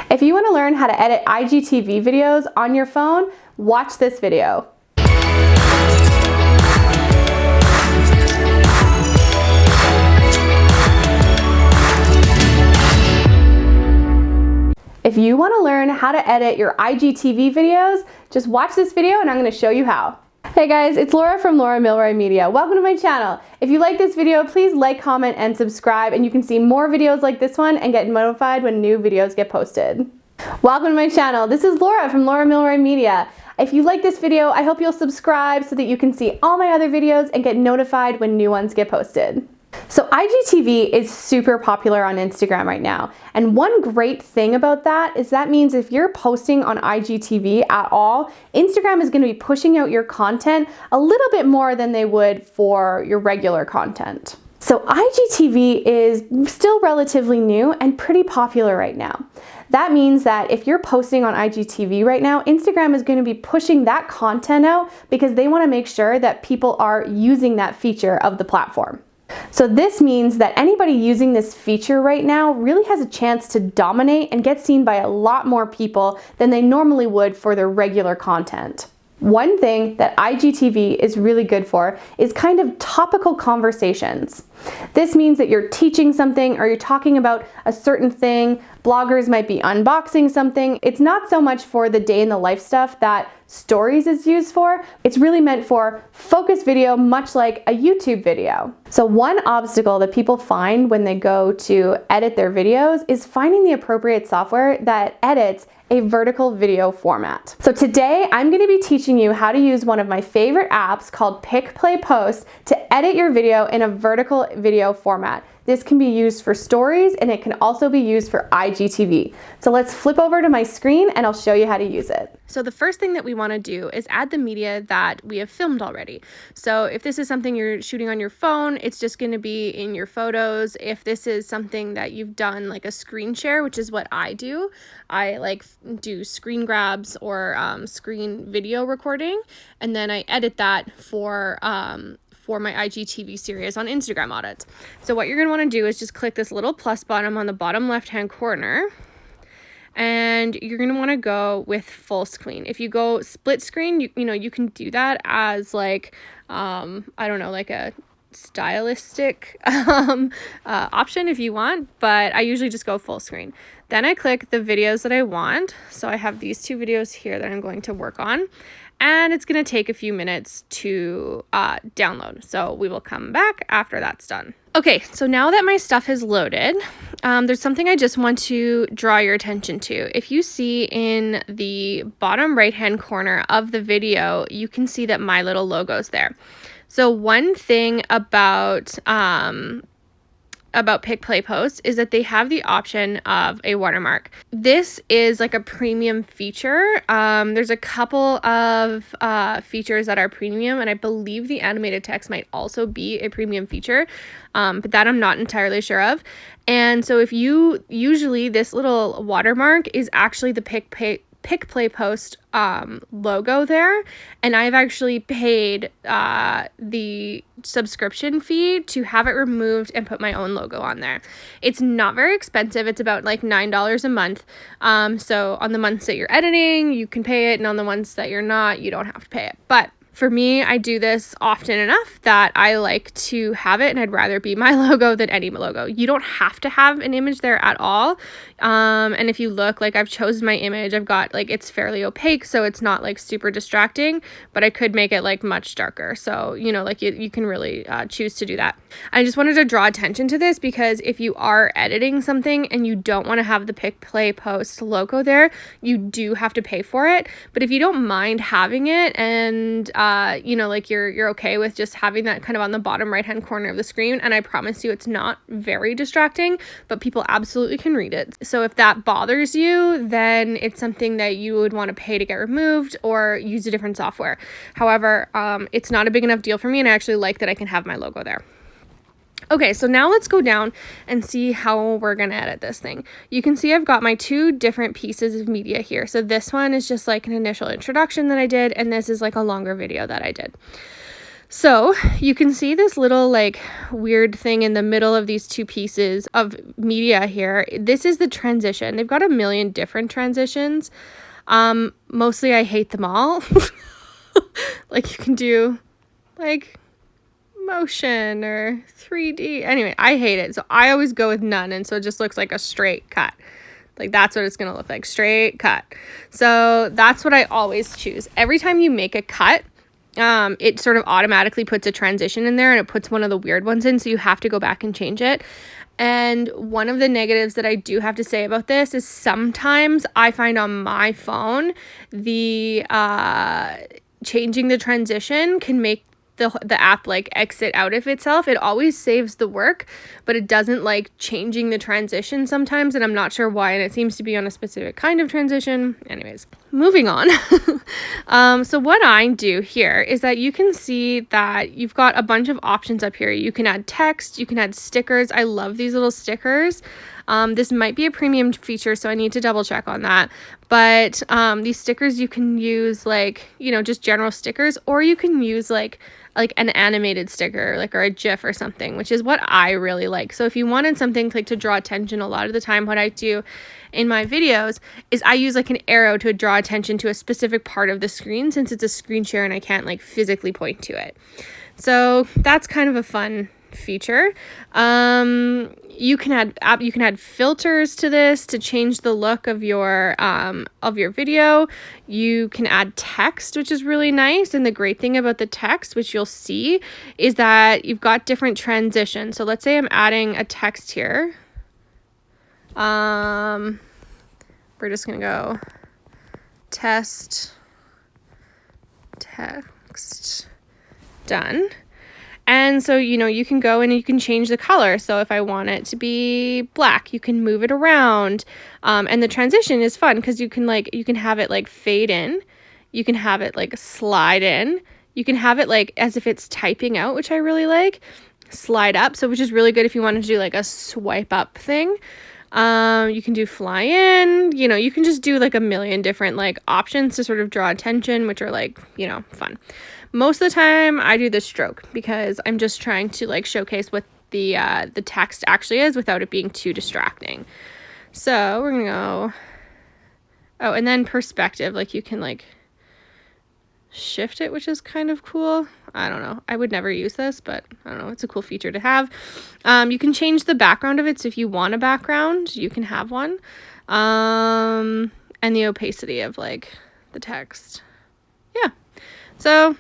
If you want to learn how to edit IGTV videos on your phone, watch this video. If you want to learn how to edit your IGTV videos, just watch this video and I'm going to show you how. Hey guys, it's Laura from Milroy Media. Welcome to my channel. If you like this video, please like, comment, and subscribe, and you can see more videos like this one and get notified when new videos get posted. Welcome to my channel. This is Laura from Milroy Media. If you like this video, I hope you'll subscribe so that you can see all my other videos and get notified when new ones get posted. So IGTV is super popular on Instagram right now. And one great thing about that is that means if you're posting on IGTV at all, Instagram is going to be pushing out your content a little bit more than they would for your regular content. So IGTV is still relatively new and pretty popular right now. That means that if you're posting on IGTV right now, Instagram is going to be pushing that content out because they want to make sure that people are using that feature of the platform. So this means that anybody using this feature right now really has a chance to dominate and get seen by a lot more people than they normally would for their regular content. One thing that IGTV is really good for is kind of topical conversations. This means that you're teaching something or you're talking about a certain thing. Bloggers might be unboxing something. It's not so much for the day in the life stuff that Stories is used for. It's really meant for focus video, much like a YouTube video. So one obstacle that people find when they go to edit their videos is finding the appropriate software that edits a vertical video format. So today I'm going to be teaching you how to use one of my favorite apps called Pick, Play, Post to edit your video in a vertical video format. This can be used for stories and it can also be used for IGTV. So let's flip over to my screen and I'll show you how to use it. So the first thing that we want to do is add the media that we have filmed already. So if this is something you're shooting on your phone, it's just going to be in your photos. If this is something that you've done like a screen share, which is what I do, I do screen grabs or screen video recording, and then I edit that for my IGTV series on Instagram Audit. So what you're going to want to do is just click this little plus button on the bottom left hand corner, and you're going to want to go with full screen. If you go split screen, you can do that as like a stylistic option if you want, but I usually just go full screen. Then I click the videos that I want. So I have these two videos here that I'm going to work on, and it's going to take a few minutes to download. So we will come back after that's done. Okay, so now that my stuff is loaded, there's something I just want to draw your attention to. If you see in the bottom right-hand corner of the video, you can see that my little logo's there. So one thing about Pick, Play, Post is that they have the option of a watermark. This is like a premium feature. There's a couple of features that are premium, and I believe the animated text might also be a premium feature, but that I'm not entirely sure of. And so usually this little watermark is actually the Pick, Play, Post logo there, and I've actually paid the subscription fee to have it removed and put my own logo on there. It's not very expensive. It's about like $9 a month. So on the months that you're editing, you can pay it, and on the ones that you're not, you don't have to pay it. But for me, I do this often enough that I like to have it, and I'd rather be my logo than any logo. You don't have to have an image there at all. And if you look, I've chosen my image, I've got it's fairly opaque, so it's not super distracting, but I could make it much darker. So, you can really choose to do that. I just wanted to draw attention to this because if you are editing something and you don't want to have the Pick, Play, Post logo there, you do have to pay for it. But if you don't mind having it and you're okay with just having that kind of on the bottom right hand corner of the screen, and I promise you it's not very distracting, but people absolutely can read it. So if that bothers you, then it's something that you would want to pay to get removed or use a different software. However, it's not a big enough deal for me, and I actually like that I can have my logo there. Okay, so now let's go down and see how we're going to edit this thing. You can see I've got my two different pieces of media here. So this one is just an initial introduction that I did, and this is a longer video that I did. So you can see this little like weird thing in the middle of these two pieces of media here. This is the transition. They've got a million different transitions. Mostly I hate them all. Like you can do like motion or 3D. Anyway, I hate it. So I always go with none. And so it just looks like a straight cut. Like that's what it's going to look like. Straight cut. So that's what I always choose. Every time you make a cut, it sort of automatically puts a transition in there and it puts one of the weird ones in. So you have to go back and change it. And one of the negatives that I do have to say about this is sometimes I find on my phone, the changing the transition can make the app like exit out of itself. It always saves the work, but it doesn't like changing the transition sometimes, and I'm not sure why, and it seems to be on a specific kind of transition. Anyways, moving on. So what I do here is that you can see that you've got a bunch of options up here. You can add text, you can add stickers. I love these little stickers. This might be a premium feature, so I need to double check on that. But these stickers you can use like, you know, just general stickers, or you can use like an animated sticker, like, or a GIF or something, which is what I really like. So if you wanted something like to draw attention, a lot of the time what I do in my videos is I use like an arrow to draw attention to a specific part of the screen, since it's a screen share and I can't like physically point to it. So that's kind of a fun feature. You can add filters to this to change the look of your video. You can add text, which is really nice. And the great thing about the text, which you'll see, is that you've got different transitions. So let's say I'm adding a text here. We're just gonna go text, done. And so, you know, you can go in and you can change the color. So if I want it to be black, you can move it around. And the transition is fun because you can have it like fade in. You can have it like slide in. You can have it like as if it's typing out, which I really like. Slide up, so which is really good if you wanted to do like a swipe up thing. You can do fly in, you know, you can just do like a million different like options to sort of draw attention, which are like, you know, fun. Most of the time I do the stroke because I'm just trying to like showcase what the text actually is without it being too distracting. So we're gonna go, oh, and then perspective, like you can like shift it, which is kind of cool. I don't know. I would never use this, but I don't know. It's a cool feature to have. You can change the background of it. So if you want a background, you can have one. And the opacity of like the text. Yeah. So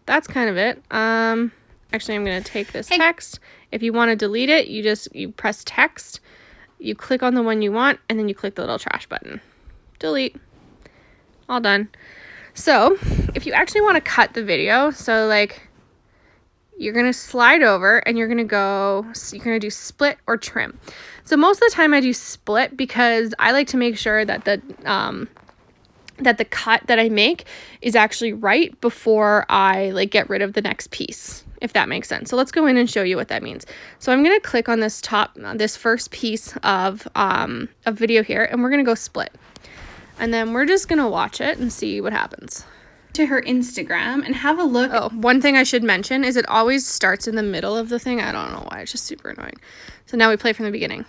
that's kind of it. Actually, I'm going to take this text. If you want to delete it, you press text, you click on the one you want, and then you click the little trash button. Delete. All done. So if you actually want to cut the video, so like you're going to slide over and you're going to do split or trim. So most of the time I do split because I like to make sure that the cut that I make is actually right before I like get rid of the next piece, if that makes sense. So let's go in and show you what that means. So I'm going to click on this first piece of video here, and we're going to go split. And then we're just going to watch it and see what happens. To her Instagram and have a look. Oh, one thing I should mention is it always starts in the middle of the thing. I don't know why. It's just super annoying. So now we play from the beginning.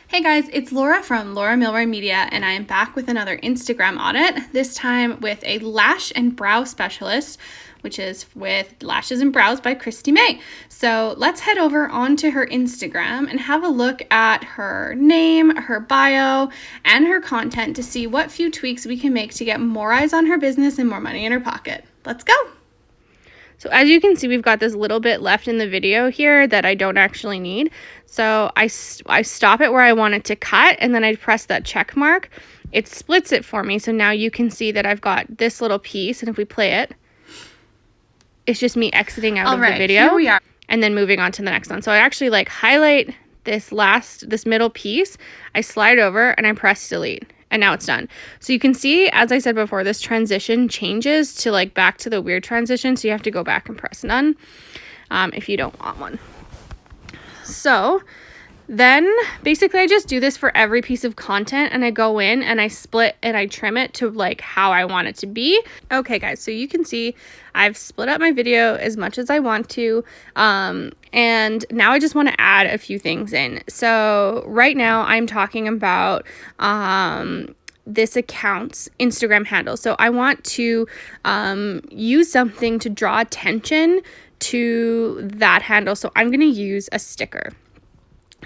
Hey guys, it's Laura from Laura Milroy Media, and I am back with another Instagram audit, this time with a lash and brow specialist, which is with Lashes and Brows by Christy May. So let's head over onto her Instagram and have a look at her name, her bio, and her content to see what few tweaks we can make to get more eyes on her business and more money in her pocket. Let's go. So as you can see, we've got this little bit left in the video here that I don't actually need. So I stop it where I want it to cut, and then I press that check mark. It splits it for me. So now you can see that I've got this little piece, and if we play it, it's just me exiting out of the video. Here we are. And then moving on to the next one. So I actually like highlight this middle piece. I slide over and I press delete. And now it's done. So you can see, as I said before, this transition changes to like back to the weird transition. So you have to go back and press none if you don't want one. So Then basically I just do this for every piece of content, and I go in and I split and I trim it to like how I want it to be. Okay guys, so you can see I've split up my video as much as I want to, and now I just want to add a few things in. So right now I'm talking about this account's Instagram handle. So I want to use something to draw attention to that handle. So I'm going to use a sticker.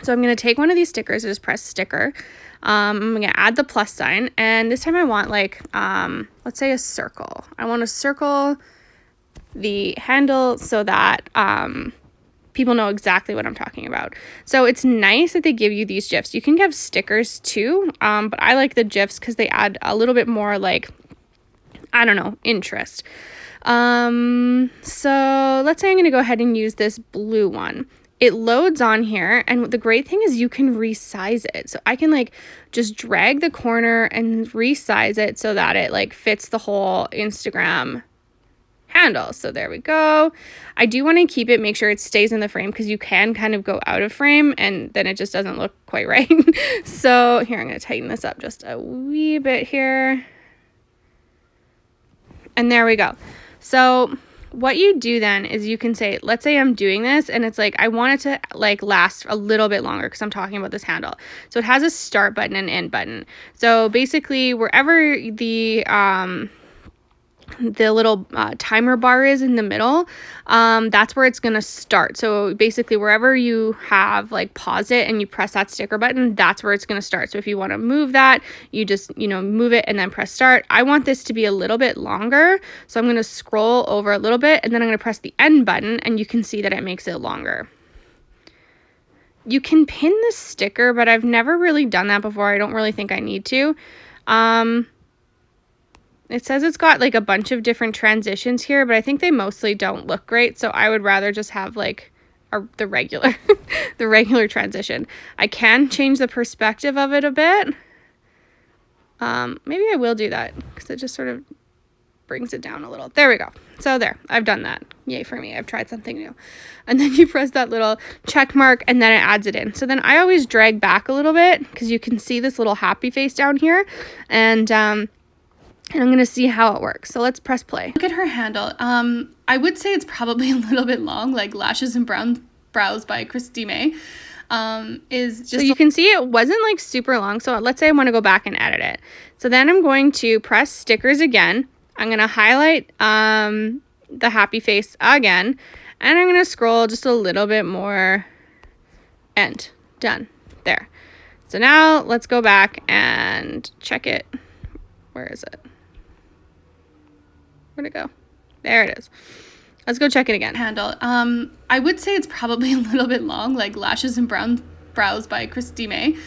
So I'm going to take one of these stickers and just press sticker. I'm going to add the plus sign, and this time I want like, let's say a circle. I want to circle the handle so that people know exactly what I'm talking about. So it's nice that they give you these GIFs. You can give stickers too, but I like the GIFs because they add a little bit more like, I don't know, interest. So let's say I'm going to go ahead and use this blue one. It loads on here, and the great thing is you can resize it. So I can like just drag the corner and resize it so that it like fits the whole Instagram handle. So there we go. I do want to keep it, make sure it stays in the frame, because you can kind of go out of frame and then it just doesn't look quite right. So here, I'm going to tighten this up just a wee bit here. And there we go. So what you do then is you can say, let's say I'm doing this and it's like I want it to like last a little bit longer because I'm talking about this handle. So it has a start button and end button. So basically wherever the little timer bar is in the middle, that's where it's going to start. So basically wherever you have like pause it and you press that sticker button, that's where it's going to start. So if you want to move that, you just, move it and then press start. I want this to be a little bit longer. So I'm going to scroll over a little bit and then I'm going to press the end button, and you can see that it makes it longer. You can pin the sticker, but I've never really done that before. I don't really think I need to. It says it's got like a bunch of different transitions here, but I think they mostly don't look great. So I would rather just have like the regular, the regular transition. I can change the perspective of it a bit. Maybe I will do that because it just sort of brings it down a little. There we go. So there, I've done that. Yay for me. I've tried something new. And then you press that little check mark and then it adds it in. So then I always drag back a little bit because you can see this little happy face down here. And I'm going to see how it works. So let's press play. Look at her handle. I would say it's probably a little bit long, like Lashes and Brown Brows by Christy May. Is just, so you can see it wasn't like super long. So let's say I want to go back and edit it. So then I'm going to press stickers again. I'm going to highlight the happy face again. And I'm going to scroll just a little bit more. And done. There. So now let's go back and check it. Where is it? Where'd it go? There it is. Let's go check it again. Handle. I would say it's probably a little bit long, like Lashes and Brown Brows by Christy May.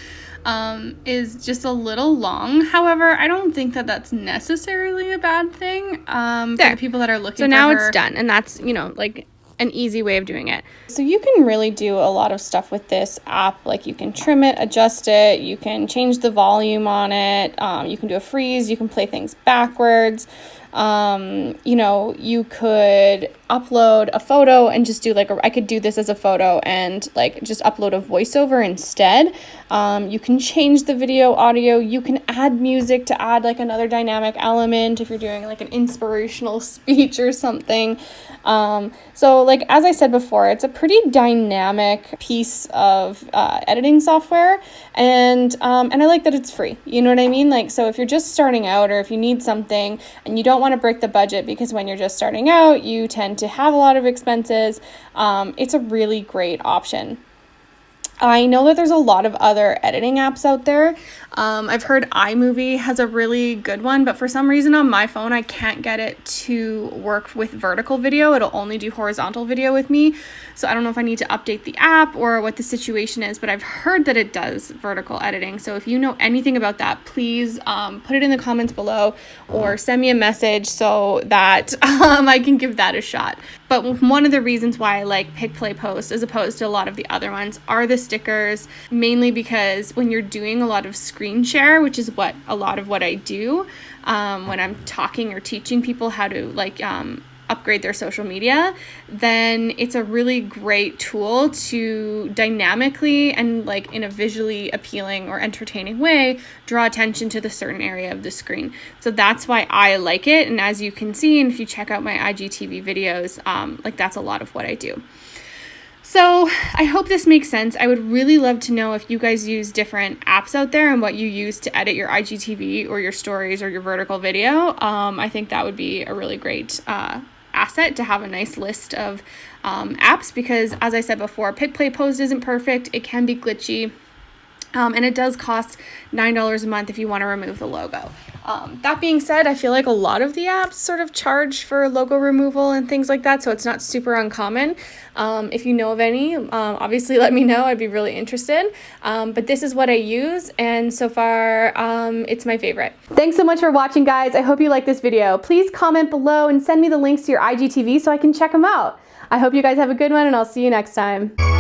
Is just a little long. However, I don't think that that's necessarily a bad thing for the people that are looking for her. So now it's done, and that's, like an easy way of doing it. So you can really do a lot of stuff with this app. Like you can trim it, adjust it, you can change the volume on it, you can do a freeze, you can play things backwards. You could upload a photo and just do I could do this as a photo and just upload a voiceover instead. You can change the video audio. You can add music to add another dynamic element if you're doing an inspirational speech or something. So as I said before, it's a pretty dynamic piece of editing software, and I like that it's free. You know what I mean? So if you're just starting out, or if you need something and you don't want to break the budget, because when you're just starting out, you tend to have a lot of expenses, it's a really great option. I know that there's a lot of other editing apps out there. I've heard iMovie has a really good one, but for some reason on my phone, I can't get it to work with vertical video. It'll only do horizontal video with me. So I don't know if I need to update the app or what the situation is, but I've heard that it does vertical editing. So if you know anything about that, please put it in the comments below or send me a message so that I can give that a shot. But one of the reasons why I like Pick, Play, Post as opposed to a lot of the other ones are the stickers, mainly because when you're doing a lot of screen share, which is what a lot of what I do when I'm talking or teaching people how to upgrade their social media, then it's a really great tool to dynamically and like in a visually appealing or entertaining way draw attention to the certain area of the screen. So that's why I like it. And as you can see, and if you check out my IGTV videos, like that's a lot of what I do. So I hope this makes sense. I would really love to know if you guys use different apps out there and what you use to edit your IGTV or your stories or your vertical video. I think that would be a really great asset to have a nice list of apps, because as I said before, Pick Play Post isn't perfect. It can be glitchy. And it does cost $9 a month if you want to remove the logo. That being said, I feel like a lot of the apps sort of charge for logo removal and things like that, so it's not super uncommon. If you know of any, obviously let me know. I'd be really interested. But this is what I use, and so far it's my favorite. Thanks so much for watching, guys. I hope you liked this video. Please comment below and send me the links to your IGTV so I can check them out. I hope you guys have a good one, and I'll see you next time.